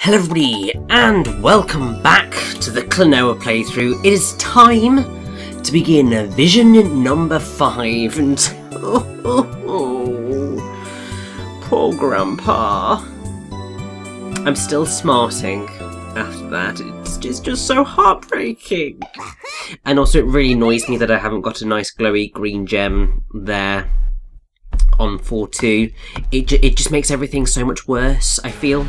Hello everybody, and welcome back to the Klonoa playthrough. It is time to begin vision number 5, and poor Grandpa. I'm still smarting after that. It's just so heartbreaking. And also it really annoys me that I haven't got a nice glowy green gem there on 4-2. It just makes everything so much worse, I feel.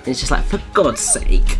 It's just like, for God's sake.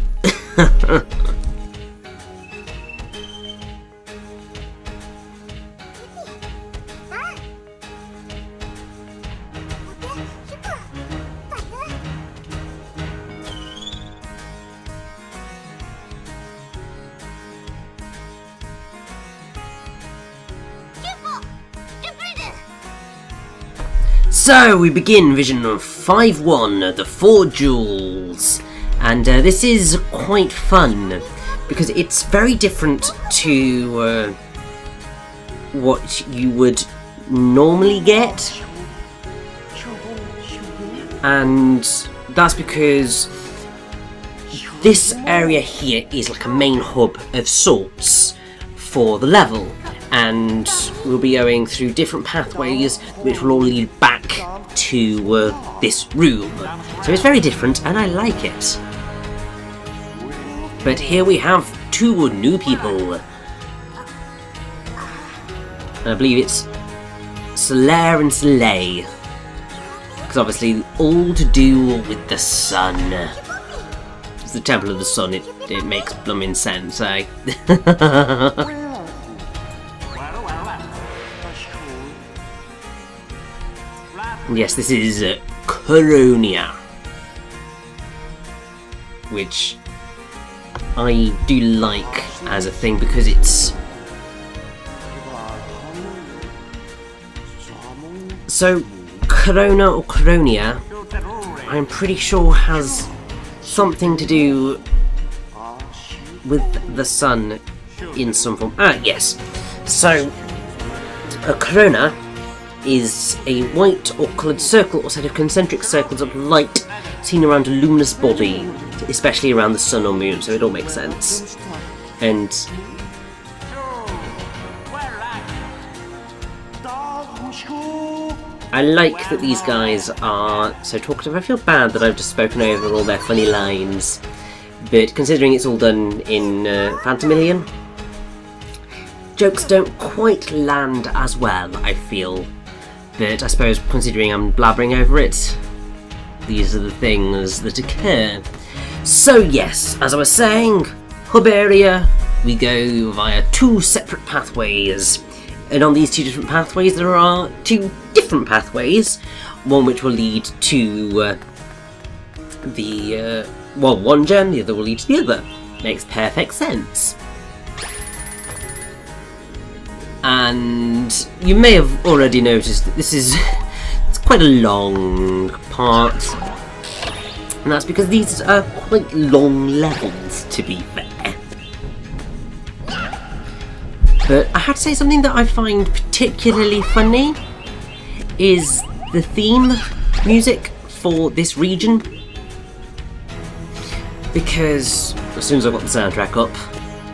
So we begin vision of 5-1, the 4 jewels, and this is quite fun because it's very different to what you would normally get, and that's because this area here is like a main hub of sorts for the level. And we'll be going through different pathways which will all lead back to this room. So it's very different and I like it. But here we have 2 new people. And I believe it's Solaire and Soleil. Because obviously all to do with the sun. It's the Temple of the Sun, it makes blooming sense, eh? Yes, this is Klonoa, which I do like as a thing because it's... So, Klonoa or Klonoa, I'm pretty sure has something to do with the sun in some form. Ah, yes. So, a Klonoa is a white or coloured circle or set of concentric circles of light seen around a luminous body, especially around the sun or moon, so it all makes sense. And I like that these guys are so talkative. I feel bad that I've just spoken over all their funny lines, but considering it's all done in Phantomillion, jokes don't quite land as well, I feel. But I suppose, considering I'm blabbering over it, these are the things that occur. So yes, as I was saying, hub area, we go via 2 separate pathways. And on these 2 different pathways there are 2 different pathways. One which will lead to well, one gem, the other will lead to the other. Makes perfect sense. And you may have already noticed that this is it's quite a long part, and that's because these are quite long levels, to be fair. But I have to say, something that I find particularly funny is the theme music for this region, because as soon as I've got the soundtrack up,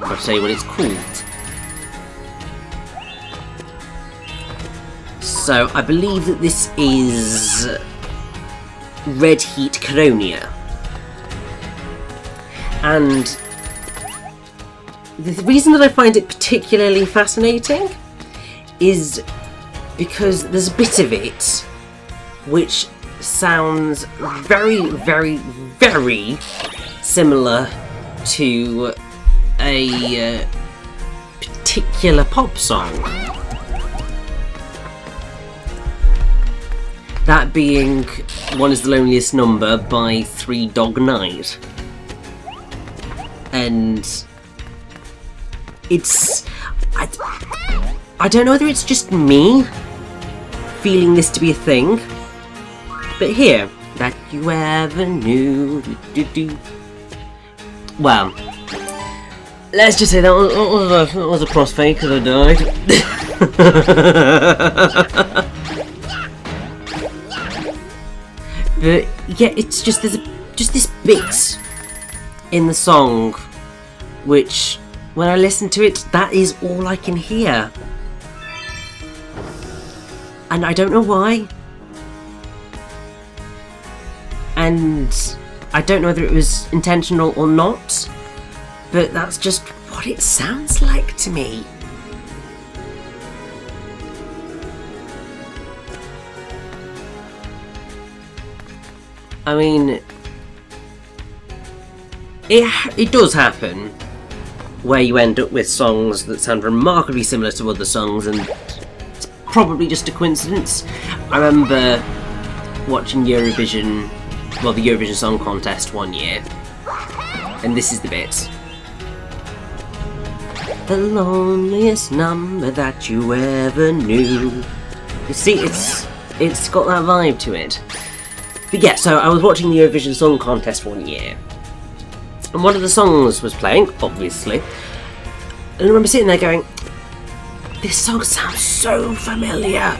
I'll tell you what it's called. So I believe that this is Red Heat Klonoa, and the reason that I find it particularly fascinating is because there's a bit of it which sounds very, very, very similar to a particular pop song. That being One Is the Loneliest Number by 3 Dog Night. And it's... I don't know whether it's just me feeling this to be a thing, but here, that you ever knew... Well, let's just say that was a crossfade because I died. But yeah, it's just there's just this bit in the song, which, when I listen to it, that is all I can hear. And I don't know why. And I don't know whether it was intentional or not, but that's just what it sounds like to me. I mean, it does happen where you end up with songs that sound remarkably similar to other songs, and it's probably just a coincidence. I remember watching Eurovision, well, the Eurovision Song Contest one year, and this is the bit. The loneliest number that you ever knew. You see, it's got that vibe to it. But yeah, so I was watching the Eurovision Song Contest one year, and one of the songs was playing, obviously, and I remember sitting there going, this song sounds so familiar.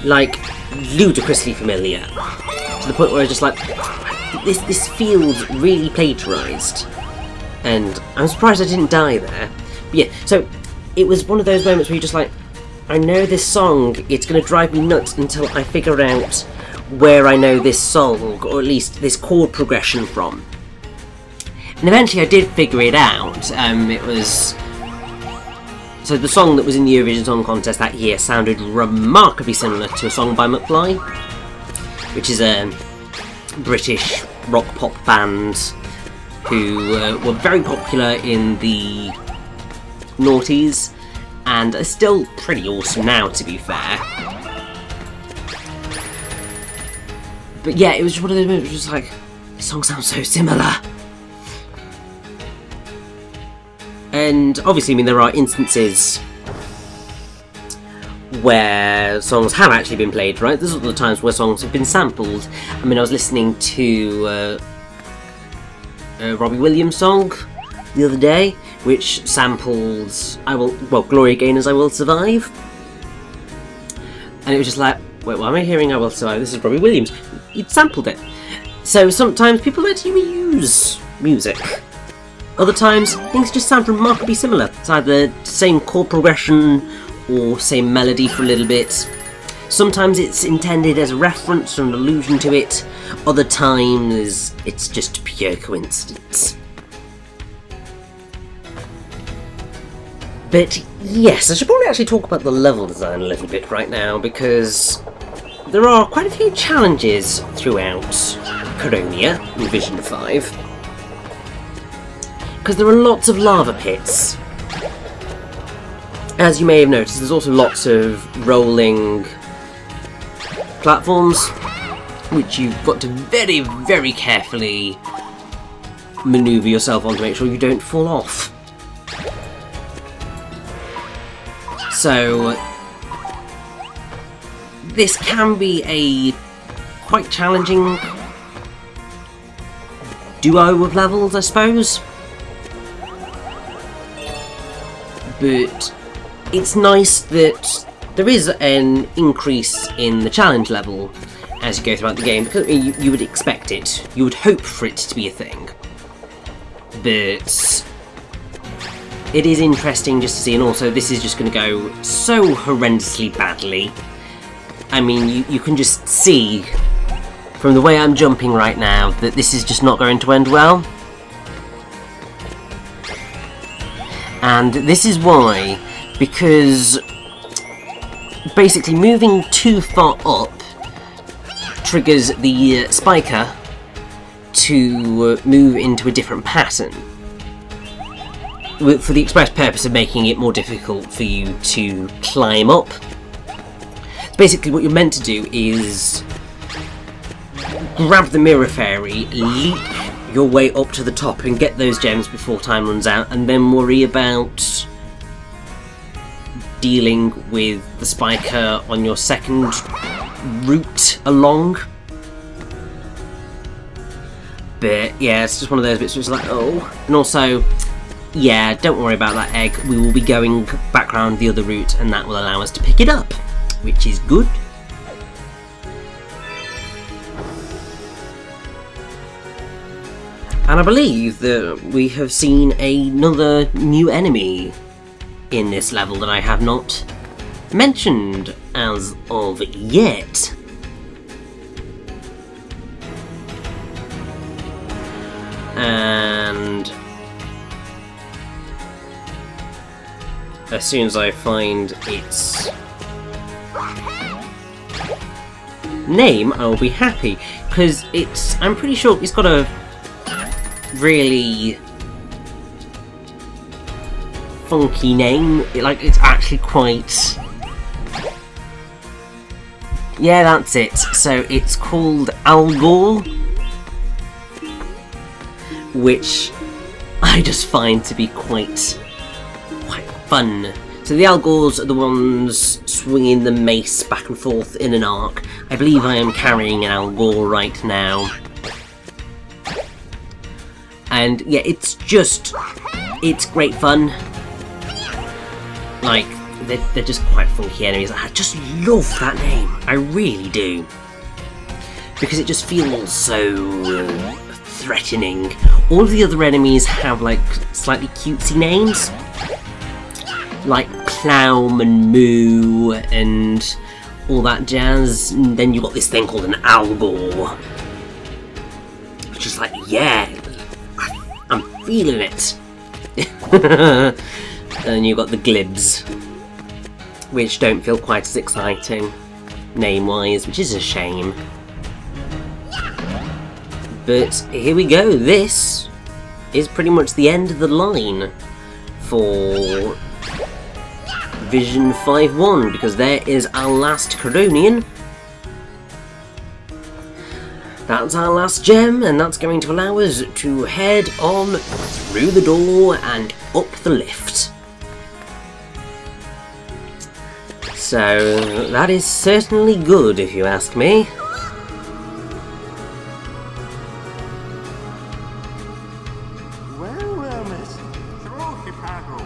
Like, ludicrously familiar. To the point where I was just like, this feels really plagiarised. And I'm surprised I didn't die there. But yeah, so it was one of those moments where you're just like, I know this song, it's going to drive me nuts until I figure out where I know this song, or at least this chord progression from. And eventually I did figure it out. It was... So the song that was in the Eurovision Song Contest that year sounded remarkably similar to a song by McFly, which is a British rock pop band who were very popular in the noughties and are still pretty awesome now, to be fair. But yeah, it was just one of those moments where it was just like, this song sounds so similar. And obviously, I mean, there are instances where songs have actually been played, right? There's all the times where songs have been sampled. I mean, I was listening to a Robbie Williams song the other day, which sampled Gloria Gaynor's I Will Survive. And it was just like, wait, why am I hearing I Will Survive? This is Robbie Williams. You'd sampled it. So sometimes people let you reuse music. Other times, things just sound remarkably similar. It's either same chord progression or same melody for a little bit. Sometimes it's intended as a reference or an allusion to it. Other times, it's just pure coincidence. But yes, I should probably actually talk about the level design a little bit right now, because there are quite a few challenges throughout Klonoa in Vision 5. Because there are lots of lava pits. As you may have noticed, there's also lots of rolling platforms, which you've got to very, very carefully manoeuvre yourself on to make sure you don't fall off. So this can be a quite challenging duo of levels, I suppose. But it's nice that there is an increase in the challenge level as you go throughout the game, because you would expect it. You would hope for it to be a thing. But it is interesting just to see, and also this is just going to go so horrendously badly. I mean, you can just see from the way I'm jumping right now that this is just not going to end well. And this is why, because basically moving too far up triggers the spiker to move into a different pattern, for the express purpose of making it more difficult for you to climb up. So basically what you're meant to do is grab the mirror fairy, leap your way up to the top and get those gems before time runs out, and then worry about dealing with the spiker on your second route along. But yeah, it's just one of those bits where it's like, oh. And also, yeah, don't worry about that egg, we will be going back around the other route and that will allow us to pick it up, which is good. And I believe that we have seen another new enemy in this level that I have not mentioned as of yet. And as soon as I find its name, I will be happy, because I'm pretty sure it's got a really funky name. It's actually quite... Yeah, that's it. So it's called Algor, which I just find to be quite fun. So the Algors are the ones swinging the mace back and forth in an arc. I believe I am carrying an Algor right now. And yeah, it's great fun. Like, they're just quite funky enemies. I just love that name. I really do. Because it just feels so threatening. All of the other enemies have like slightly cutesy names. Like Clown and Moo and all that jazz. And then you've got this thing called an Algor. It's just like, yeah, I'm feeling it. And you've got the Glibs, which don't feel quite as exciting name-wise, which is a shame. But here we go. This is pretty much the end of the line for Vision 5-1, because there is our last Crononian. That's our last gem, and that's going to allow us to head on through the door and up the lift. So that is certainly good, if you ask me. Well, miss. Through the cargo.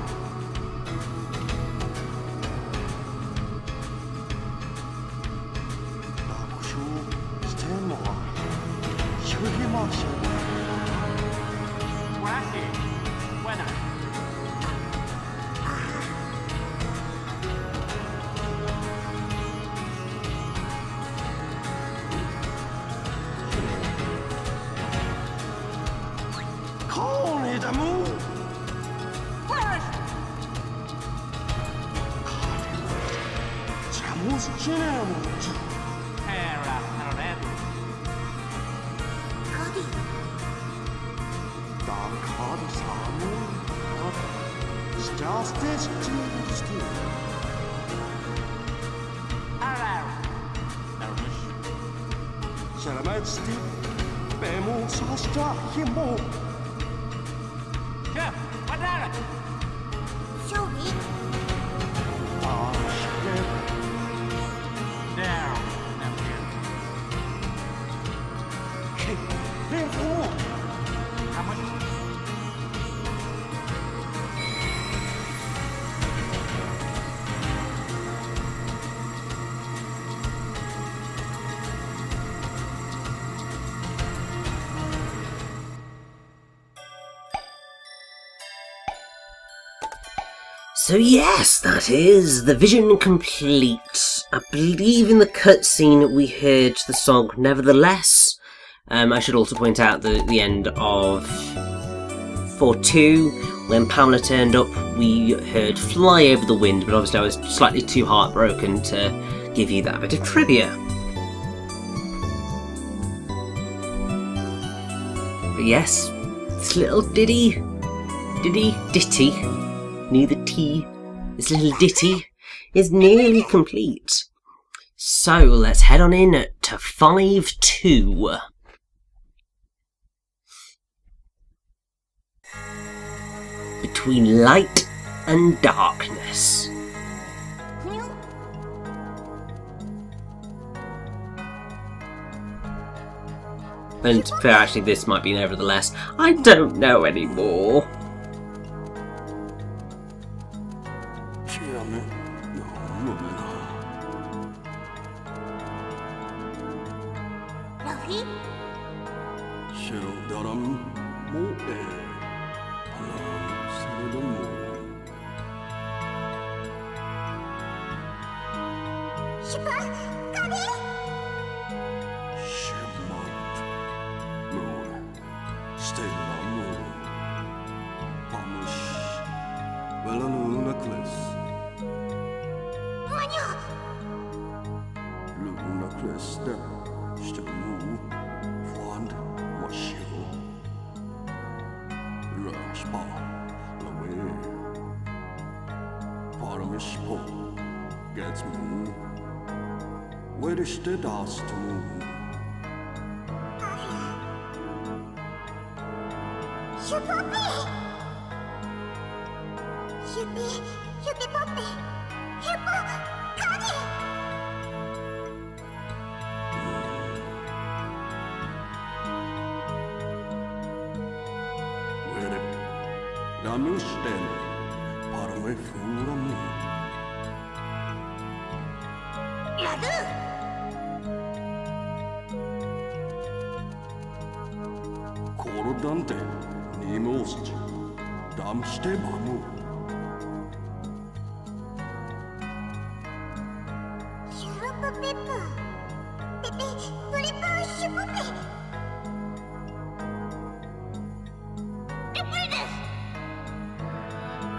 So yes, that is the vision complete. I believe in the cutscene we heard the song Nevertheless. I should also point out that the end of 4-2, when Pamela turned up, we heard Fly Over the Wind, but obviously I was slightly too heartbroken to give you that bit of trivia. But yes, this little ditty, neither T, this little ditty is nearly complete. So let's head on in to 5-2. Between light and darkness. And actually this might be Nevertheless. I don't know anymore. Where is the dust to move? Dante, Nemost, Damste Bamu.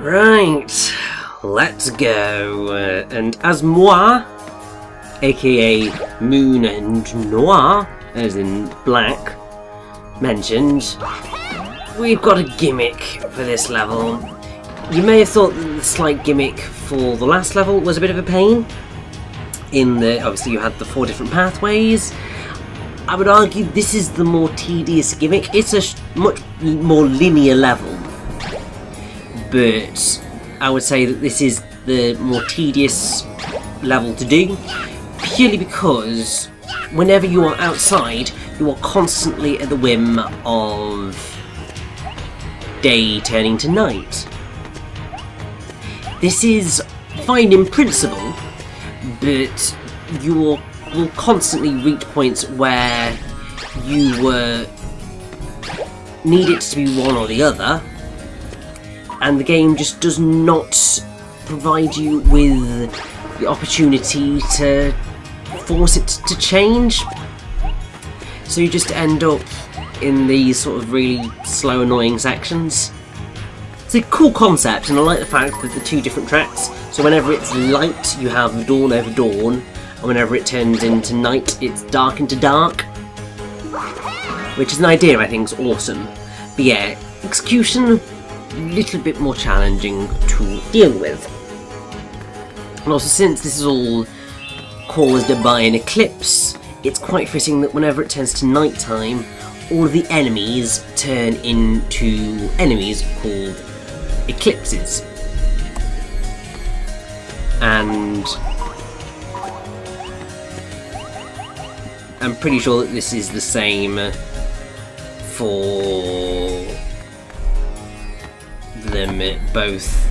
Right, let's go. And as moi, aka Moon and Noir, as in black, mentioned, we've got a gimmick for this level. You may have thought that the slight gimmick for the last level was a bit of a pain, in that obviously you had the 4 different pathways. I would argue this is the more tedious gimmick. It's a much more linear level, but I would say that this is the more tedious level to do, purely because whenever you are outside, you are constantly at the whim of day turning to night. This is fine in principle, but you will constantly reach points where you need it to be one or the other, and the game just does not provide you with the opportunity to force it to change. So you just end up in these sort of really slow, annoying sections. It's a cool concept, and I like the fact that the 2 different tracks, so whenever it's light you have dawn over dawn, and whenever it turns into night it's dark into dark. Which is an idea I think is awesome. But yeah, execution, a little bit more challenging to deal with. And also, since this is all caused by an eclipse, it's quite fitting that whenever it turns to night time, all of the enemies turn into enemies called eclipses. And I'm pretty sure that this is the same for them both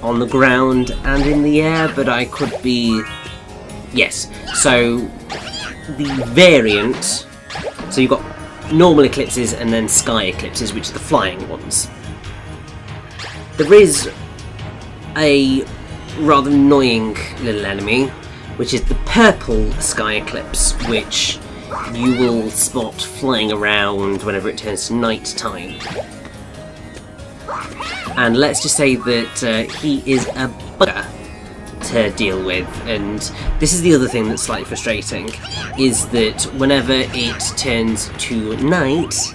on the ground and in the air, but I could be... Yes, so the variant, so you've got normal eclipses and then sky eclipses, which are the flying ones. There is a rather annoying little enemy, which is the purple sky eclipse, which you will spot flying around whenever it turns to night time. And let's just say that he is a bugger to deal with, and this is the other thing that's slightly frustrating, is that whenever it turns to night,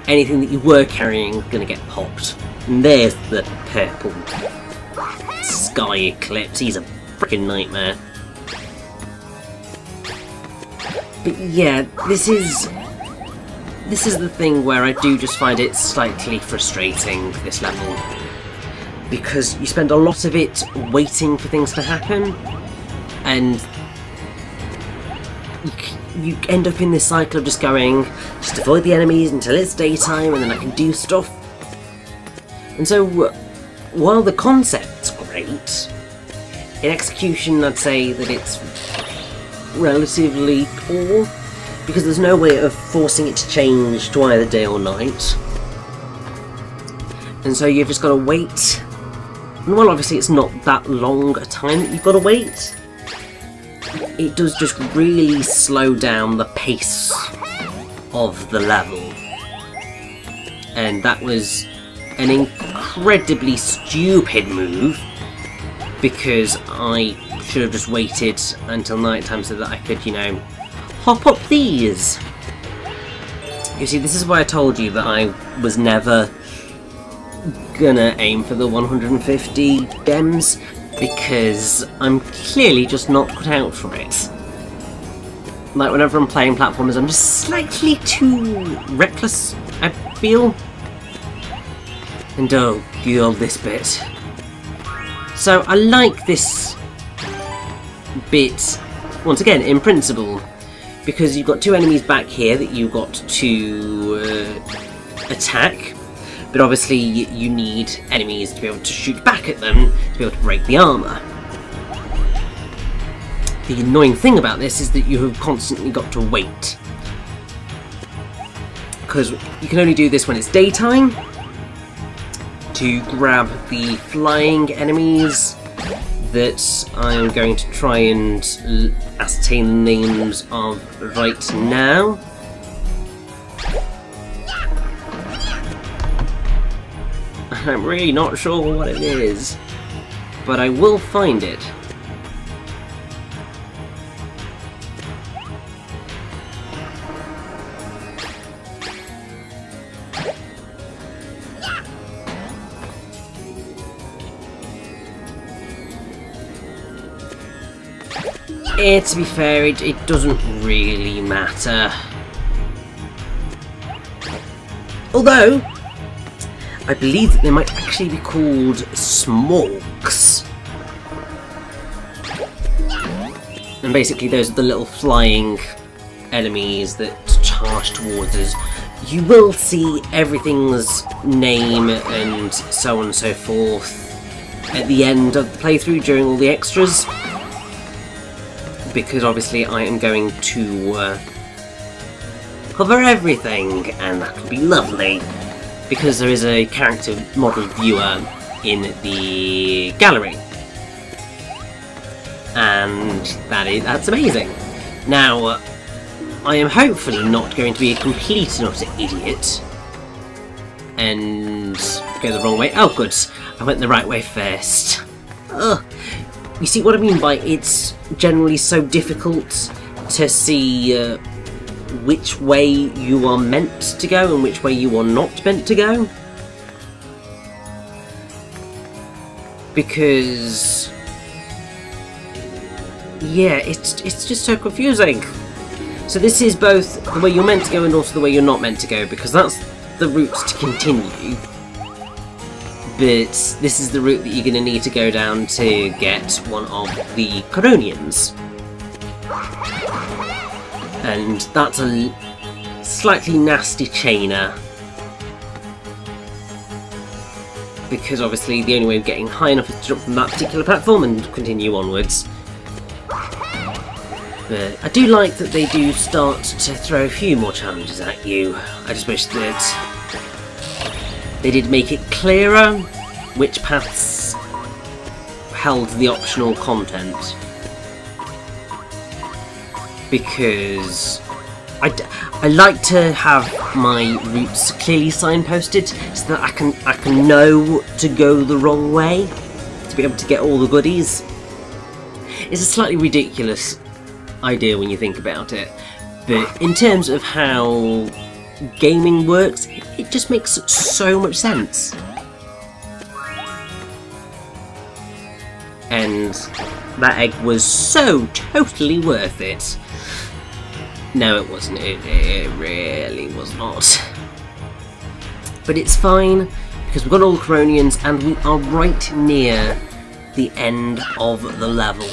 anything that you were carrying is going to get popped. And there's the purple sky eclipse. He's a freaking nightmare. But yeah, this is the thing where I do just find it slightly frustrating, this level, because you spend a lot of it waiting for things to happen, and you end up in this cycle of just going, just avoid the enemies until it's daytime and then I can do stuff. And so, while the concept's great, in execution I'd say that it's relatively poor, because there's no way of forcing it to change to either day or night. And so you've just got to wait. And well, obviously it's not that long a time that you've got to wait. It does just really slow down the pace of the level. And that was an incredibly stupid move, because I should have just waited until night time so that I could, you know, hop up these. You see, this is why I told you that I was never gonna aim for the 150 gems, because I'm clearly just not cut out for it. Like, whenever I'm playing platformers, I'm just slightly too reckless, I feel. And oh god, this bit. So I like this bit, once again, in principle, because you've got two enemies back here that you've got to attack, but obviously you need enemies to be able to shoot back at them to be able to break the armour. The annoying thing about this is that you have constantly got to wait, because you can only do this when it's daytime, to grab the flying enemies that I'm going to try and ascertain the names of right now. I'm really not sure what it is, but I will find it. To be fair, it doesn't really matter. Although, I believe that they might actually be called smorks. And basically those are the little flying enemies that charge towards us. You will see everything's name and so on and so forth at the end of the playthrough during all the extras, because obviously I am going to cover everything, and that would be lovely, because there is a character model viewer in the gallery, and that's amazing. Now, I am hopefully not going to be a complete and utter idiot and go the wrong way. Oh good, I went the right way first. Ugh. You see what I mean by it's generally so difficult to see which way you are meant to go and which way you are not meant to go? Because yeah, it's just so confusing. So this is both the way you're meant to go and also the way you're not meant to go, because that's the route to continue. But this is the route that you're going to need to go down to get one of the Krononians. And that's a slightly nasty chainer, because obviously the only way of getting high enough is to jump from that particular platform and continue onwards. But I do like that they do start to throw a few more challenges at you. I just wish that they did make it clearer which paths held the optional content, because I like to have my routes clearly signposted so that I can know to go the wrong way to be able to get all the goodies. It's a slightly ridiculous idea when you think about it, but in terms of how gaming works, it just makes so much sense. And that egg was so totally worth it. No, it wasn't. It really was not. But it's fine, because we've got all the Krononians and we are right near the end of the level.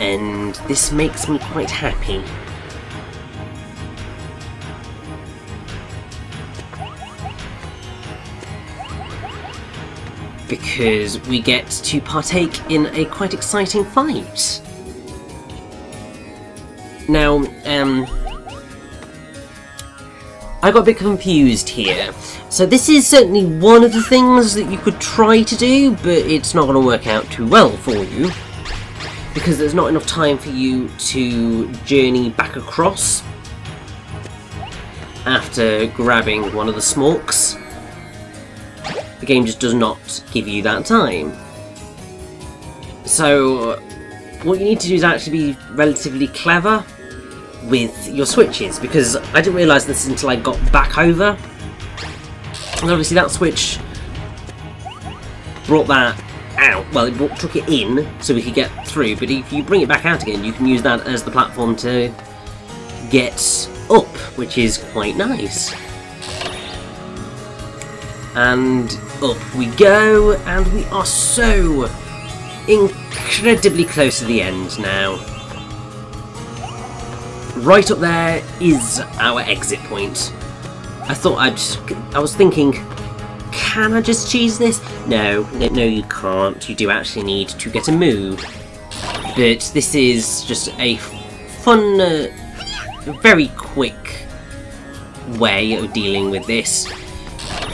And this makes me quite happy. because we get to partake in a quite exciting fight. Now, I got a bit confused here. So this is certainly one of the things that you could try to do, but it's not going to work out too well for you, because there's not enough time for you to journey back across after grabbing one of the smorks. The game just does not give you that time. So what you need to do is actually be relatively clever with your switches, because I didn't realise this until I got back over. And obviously that switch brought that out, well, it took it in so we could get through, but if you bring it back out again, you can use that as the platform to get up, which is quite nice. And up we go, and we are so incredibly close to the end now. Right up there is our exit point. I was thinking, can I just cheese this? No, you can't. You do actually need to get a move. But this is just a fun, very quick way of dealing with this.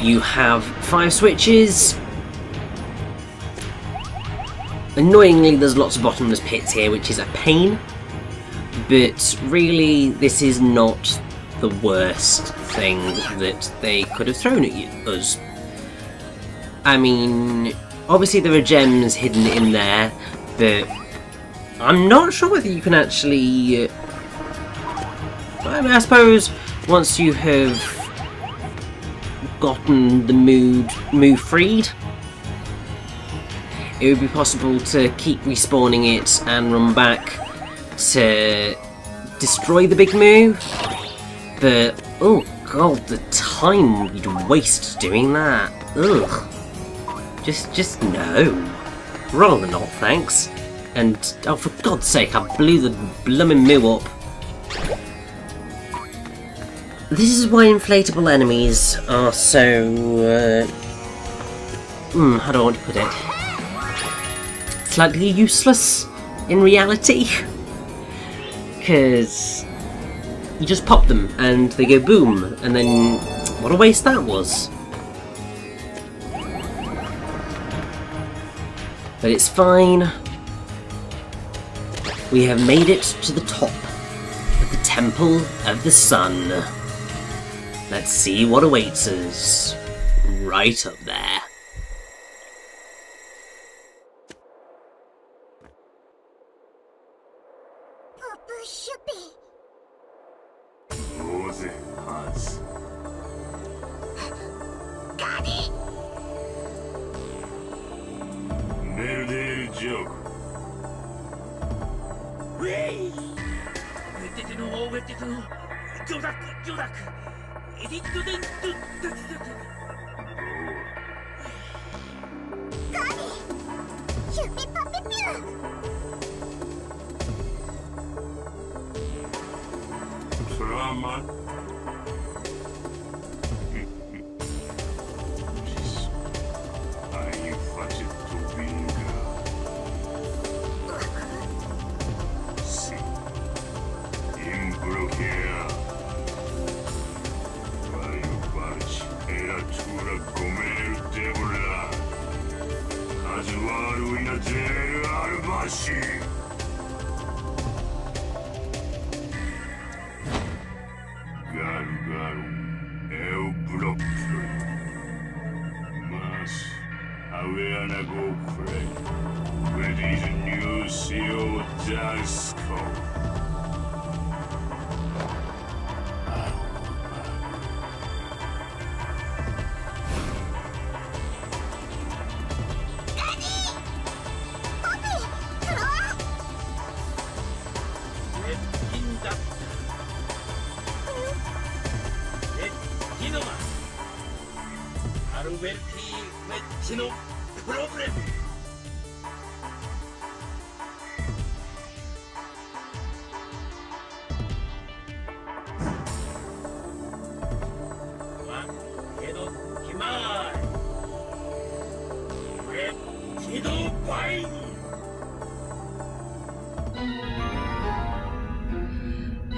You have 5 switches. Annoyingly, there's lots of bottomless pits here, which is a pain. But really, this is not the worst thing that they could have thrown at us. I mean, obviously there are gems hidden in there, but I'm not sure whether you can actually... I mean, I suppose once you have gotten the move freed, it would be possible to keep respawning it and run back to destroy the big move. But, oh god, the time you'd waste doing that. Ugh. Just no. Rather not, thanks. And, oh, for God's sake, I blew the bloomin' moo up. This is why inflatable enemies are so, how do I want to put it? Slightly useless in reality. Because you just pop them and they go boom, and then what a waste that was. But it's fine. We have made it to the top of the Temple of the Sun. Let's see what awaits us right up there.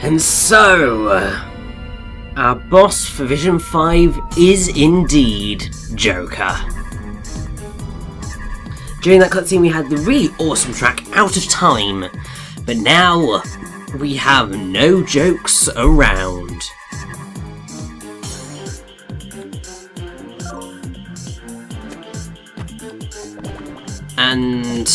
And so, our boss for Vision 5 is indeed Joker. During that cutscene we had the really awesome track Out of Time, but now we have no jokes around. And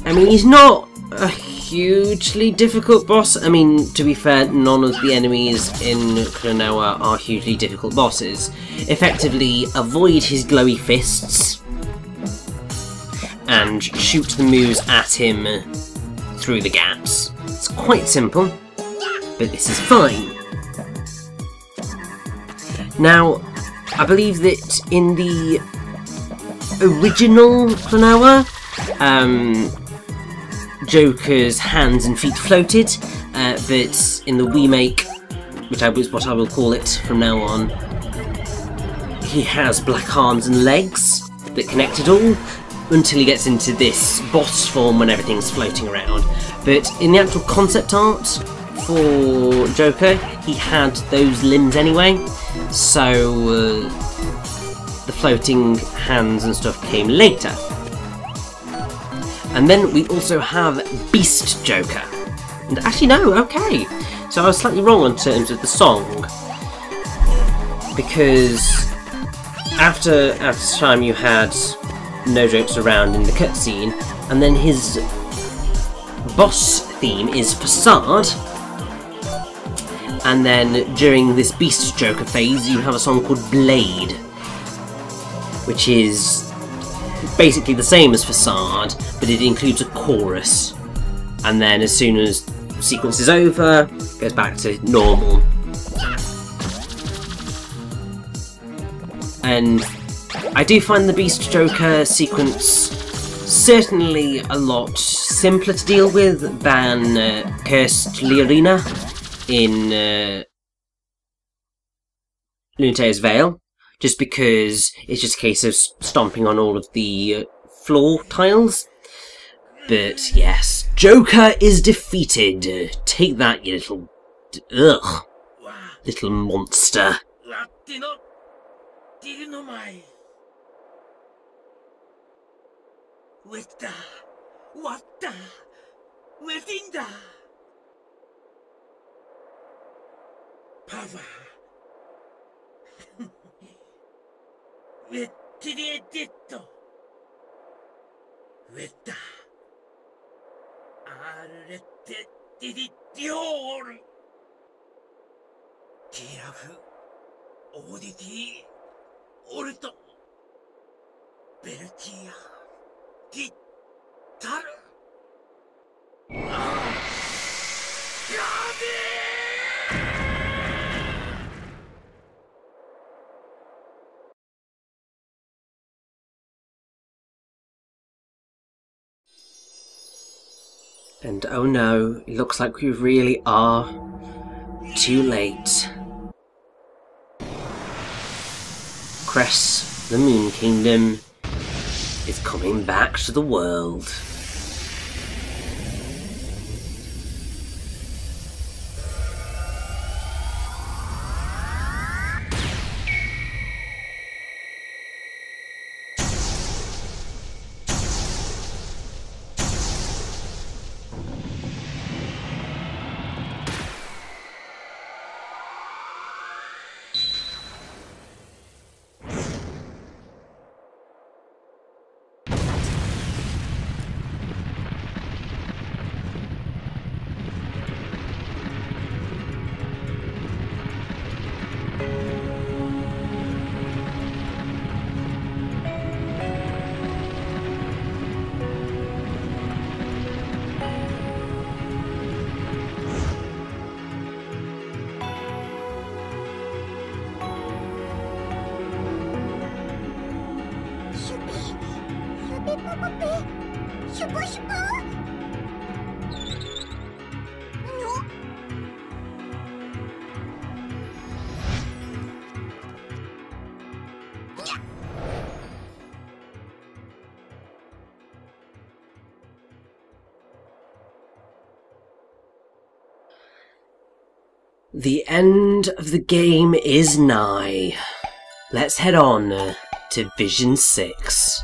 I mean, he's not a hugely difficult boss. I mean, to be fair, none of the enemies in Klonoa are hugely difficult bosses. Effectively, avoid his glowy fists and shoot the moves at him through the gaps. It's quite simple, but this is fine. Now, I believe that in the original Klonoa, Joker's hands and feet floated, but in the remake, which is what I will call it from now on, he has black arms and legs that connect it all, until he gets into this boss form when everything's floating around. But in the actual concept art for Joker, he had those limbs anyway, so the floating hands and stuff came later. And then we also have Beast Joker. And actually no, okay, so I was slightly wrong in terms of the song, because after time you had no jokes around in the cutscene, and then his boss theme is Facade, and then during this Beast Joker phase you have a song called Blade, which is basically the same as Facade, but it includes a chorus, and then as soon as the sequence is over, it goes back to normal. And I do find the Beast Joker sequence certainly a lot simpler to deal with than Cursed Liarina in Lunatea's Veil, just because it's just a case of stomping on all of the floor tiles. But yes, Joker is defeated. Take that, you little monster. Wetta, watta, wetinda. Pava. Wettiredetto. Wetta. Arrette diditior. Tirafu. Auditi. Orto. Bertia. And oh no, it looks like we really are too late. Cress, the Moon Kingdom, is coming back to the world. The end of the game is nigh. Let's head on to Vision 6.